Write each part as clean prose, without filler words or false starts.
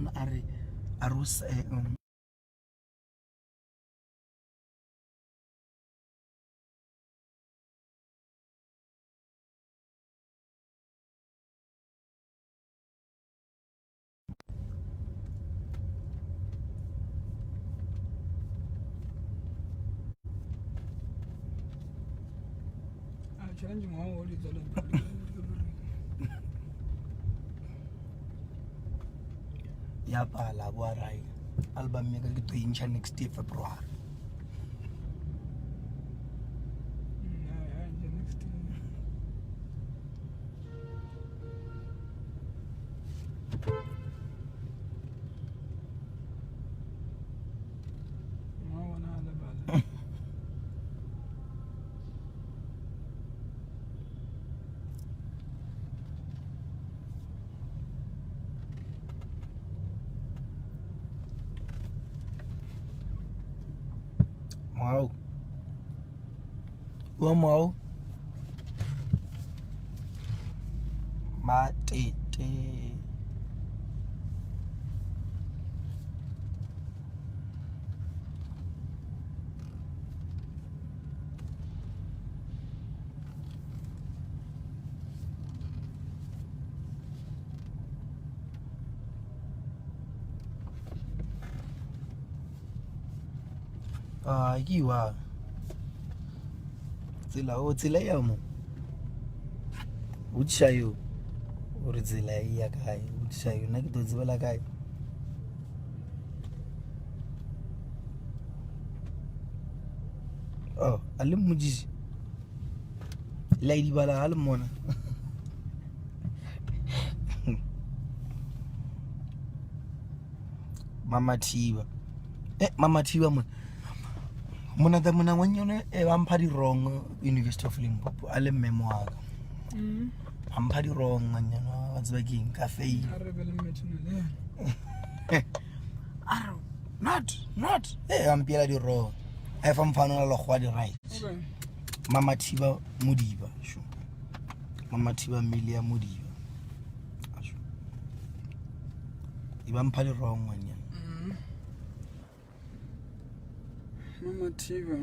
mona arus challenge mo o di tsala ya pala boa rai album ya ka ke tlo next year February. Wow. Wow. Matete. Yiwa. Tsela ya mo. Utshayo. Uri tsela ya kae. Utshayo na ke to tsebela kae. Oh, alim mujisi. Lady bala alim mona. Mama Tiba. Mama Tiba mona. Monada mona wanyone ampha di wrong University of Limpopo ale memoir. Ampha di wrong nganyana wa tseba ke ka fail. Not. Ampela di wrong. I found final lo khwa di right. Okay. Mama Tiba Mudiba. Sure. Mama Tiba Milia Mudiba. Sure. Ampha di wrong nganyana. Mama Tiba.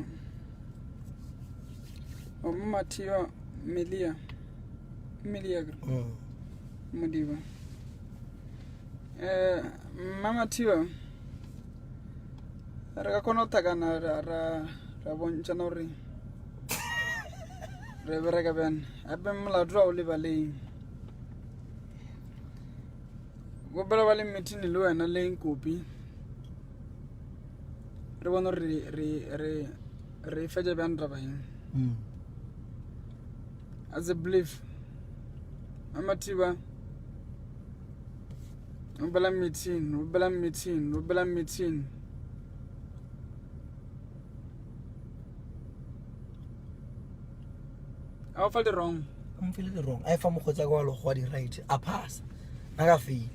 Oh, Mama Tiba Milia. Mudiba. Mama Tiba. Ra kono tagana ra bonchana ri. Re bereka ben. Abem la draw le bale. Go bela bale meeting lo ena le NKUPI. Re bona re fetja ben raba yin. As a belief. Mama Tiba. Ubela meeting. I felt it wrong. I'm feeling it wrong. I found mokgotsa kwa lo khwa di right. A pass. Naga fail.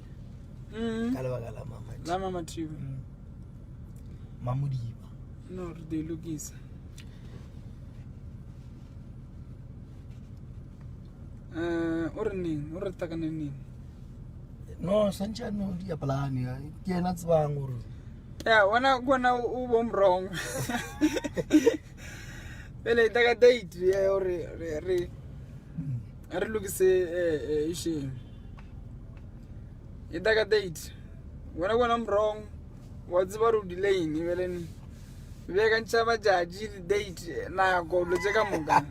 Ka lebaka la mama. La Mama Tiba. Mamudiba. No, they look easy. Ore takana ning. No, sancha no dia plani. Ke na tsbang uri. Yeah, when I go wrong. Bele daga date ya re look say ishi. It daga date. When I'm wrong, what's about delay ni velen. Vega nchaba jaji date na go lo cheka munga.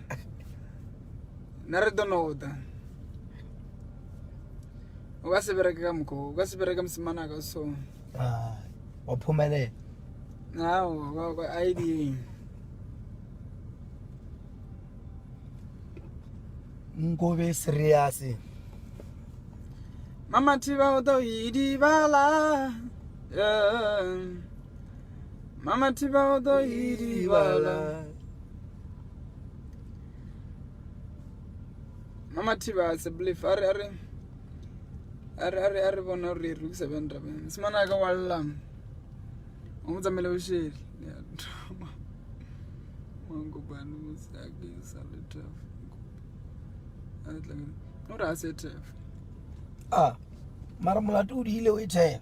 Nare don't know that. Ugasibireka msimana ka so. Waphumele. Now, ID. Ngobe serious. Mama Tiba odo idibala. Mama Tiba odo idibala. Mama Tiba is a belief. Are bona re lukisa bendra ben. Simana ka walla. Umzamela ushiri. Mango banu musaki salita. Ora setef. Mara mulatu di ile we tef.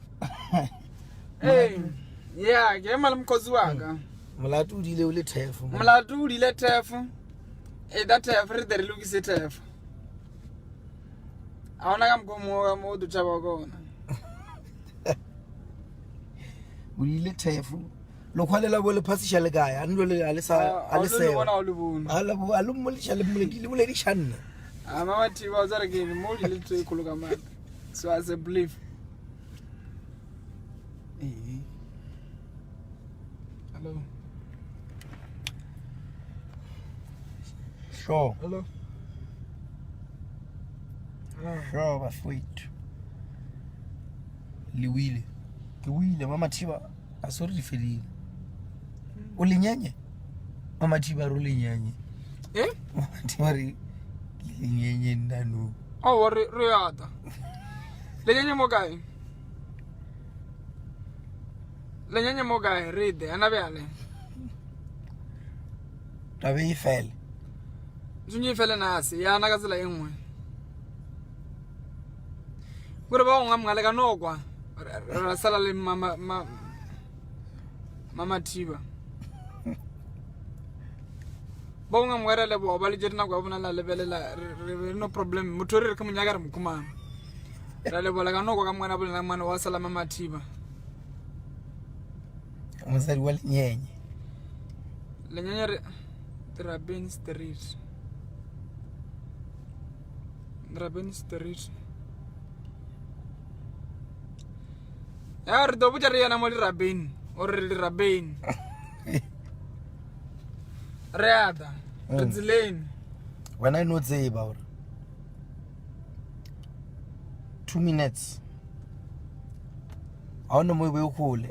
Yeah, ke mala mkhosi waka. Molato o dile o le thefo. Molato o dile thefo. That thefo re tere lokise thefo. A ona ka mo do tshaba kona. O dile thefo. Lo khwalela bo le phasisha le kaya a ndole a le sa a le se. Ala bo a lo mo le tshale mo le di shanna. Mama Tiba was again more little to Kulugaman. So as a belief. Hello. Sure. Hello. Sure, but wait. Liwile. Liwile, Mama Tiba. I saw the feeling. Ulinyanye. Mama Tiba ulinyanye. Eh? Mama Tiba Nyenye ndanu. Oh, Riata. Lenye mogai. Lenye mogai, read the anabele. Tabe fell. Junior fell nasi, ya nagazla yemwe. What about Ngalaga Nogwa? Rasala Mama Tiba. Bonga mwera le bo bali jerna kwa buna la lebele la no problem mutori kama nyagara mukuma le bo la kano kwa mwana bula mwana wasala Mama Tiba Mzali wali nyenye le nyenye Rabin Street ya rido bujari ya na moli Rabin or Rabin Reada, Brazilian. When I know say about 2 minutes. I don't know where we'll call it.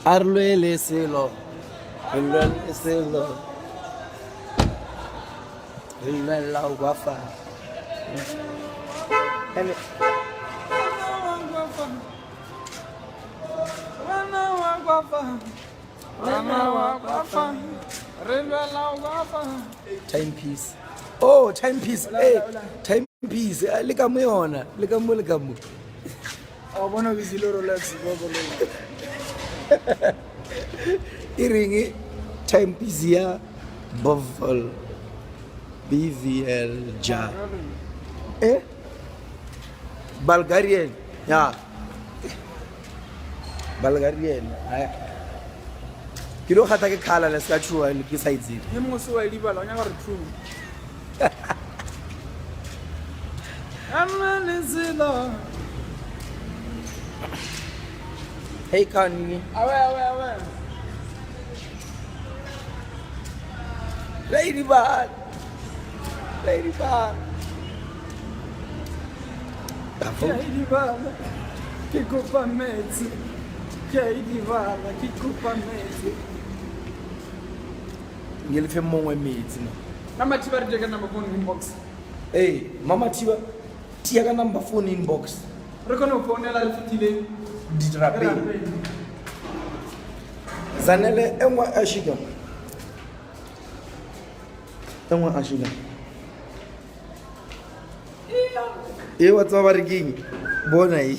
Arluele selo. El selo. El la guafa. Timepiece. Oh, timepiece. Hey, timepiece. Look at me on. Look at me. Oh, bona bizilo relax bobolo. Iringi timepiece ya Bovel BVL ja. Bulgarian. Yeah. Bulgarian. Kilo khata ke khala le ska chua le ke size Ye moso wa libala nya gore true. Amanezilo. Hey Kani. Awe. Ladybird. Ladybird. Kikupa mezi. Kikupa mezi. Ngelife mongwe metsi no. Mama Tiba re ka number phone inbox. Hey, Mama Tiba tia ka number phone inbox. Re kono phone la le fitile. Ditrape. Zanele enwa ashiga. What's over again? Bona.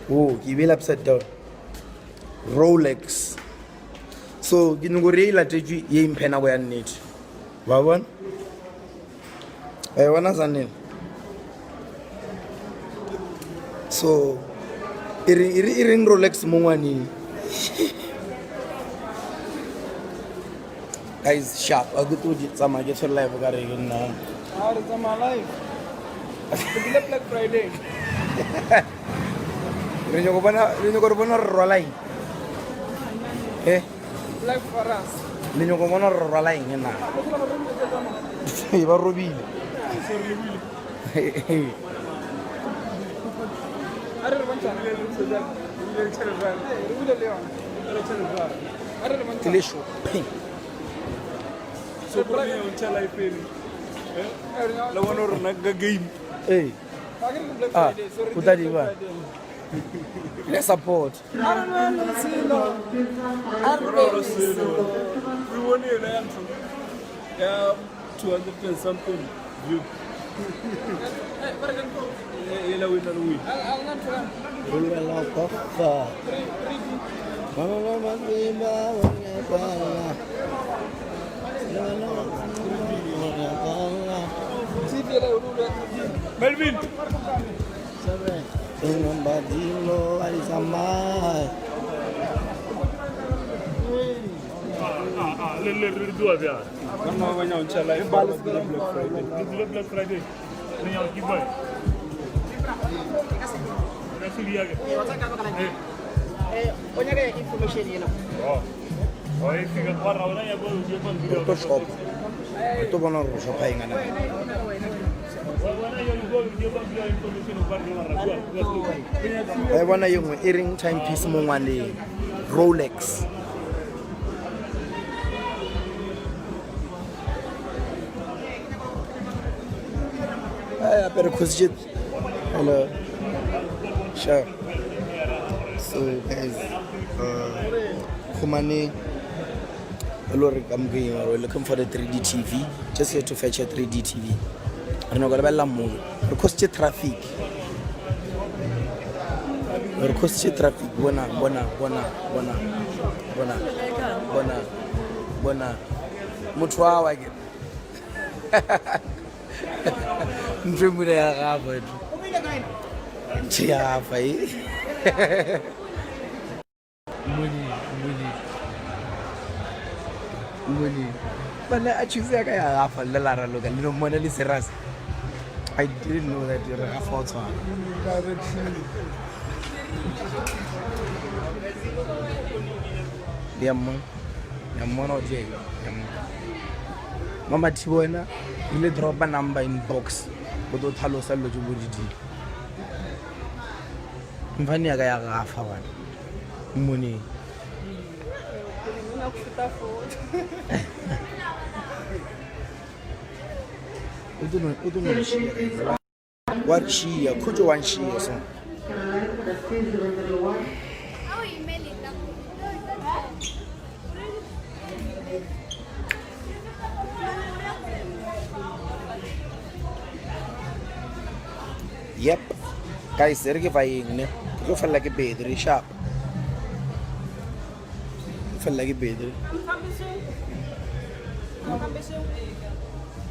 Oh, he will upside down. Rolex. So, you know, la teju ye impena we need. Wawan? Wana zanin. So, iring Rolex mongwani. Guys, sharp. I go to the summer get your life again now. It's my life. It's Black Friday. Rinyo ko bona rolai. Black for us. Rinyo ko bona rolai ngena. Ba robile. Are re bontsha le so that le tshele rwala. Re bule le yona. Re tshele rwala. Are re bontsha Le show. so pro le yona tshela ifeli. La bona re na ga game. Ah, kutadiwa. Let's support. We won it, 200 and something view. Melvin. Black Friday. Shop. Ito ba na shop ay nga na. Ay wana yung earring timepiece mo ngani Rolex. Ay pero kusjit. Hello. Sure. So guys, kumani we're looking for the 3D TV. Just here to fetch a 3D TV. I don't know what about more. Because traffic. Because traffic. Bona. Mutwa wage. Mjumure ya gaba. Chia fai. Muni. Bana a choose ya kaya gafa lara loka lino mona li serious. I didn't know that you're a photo. Yamon oje. Mama Tiwona, you drop a number in box. But don't hello salo jubudi. Mfani ya kaya gafa wana. Muni. What she could you want she or something? Yep, guys, they're giving you feel like a baby sharp. Feel like a baby.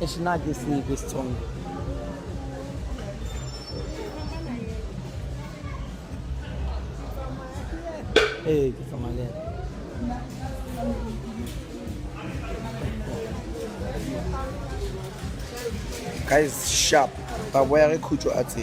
It's not this song. Hey, come on there. Guys, sharp. But where are you at?